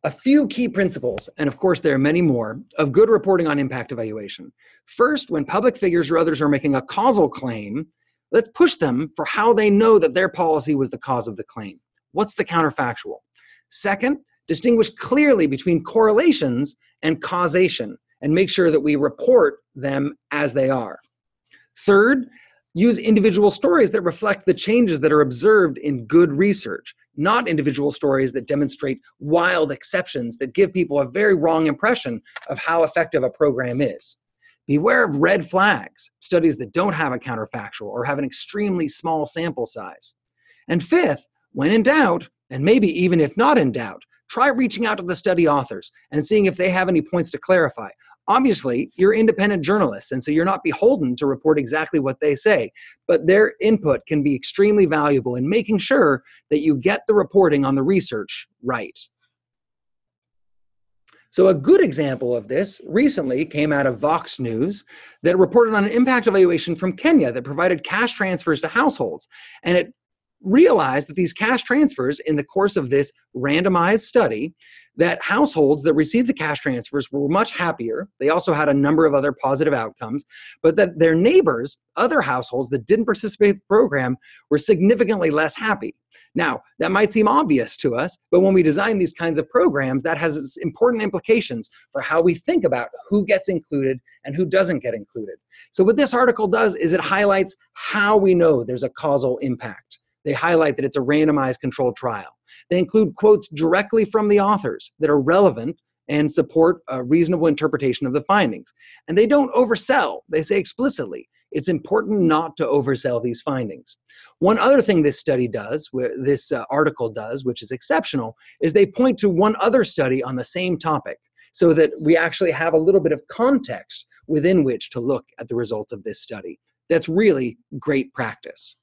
A few key principles, and of course there are many more, of good reporting on impact evaluation. First, when public figures or others are making a causal claim, let's push them for how they know that their policy was the cause of the claim. What's the counterfactual? Second, distinguish clearly between correlations and causation, and make sure that we report them as they are. Third, use individual stories that reflect the changes that are observed in good research, not individual stories that demonstrate wild exceptions that give people a very wrong impression of how effective a program is. Beware of red flags, studies that don't have a counterfactual or have an extremely small sample size. And fifth, when in doubt, and maybe even if not in doubt, try reaching out to the study authors and seeing if they have any points to clarify. Obviously, you're independent journalists, and so you're not beholden to report exactly what they say, but their input can be extremely valuable in making sure that you get the reporting on the research right. So a good example of this recently came out of Vox News that reported on an impact evaluation from Kenya that provided cash transfers to households, and it realized that these cash transfers in the course of this randomized study, that households that received the cash transfers were much happier. They also had a number of other positive outcomes, but that their neighbors, other households that didn't participate in the program, were significantly less happy. Now, that might seem obvious to us, but when we design these kinds of programs, that has important implications for how we think about who gets included and who doesn't get included. So what this article does is it highlights how we know there's a causal impact. They highlight that it's a randomized controlled trial. They include quotes directly from the authors that are relevant and support a reasonable interpretation of the findings. And they don't oversell. They say explicitly, it's important not to oversell these findings. One other thing this study does, this article does, which is exceptional, is they point to one other study on the same topic so that we actually have a little bit of context within which to look at the results of this study. That's really great practice.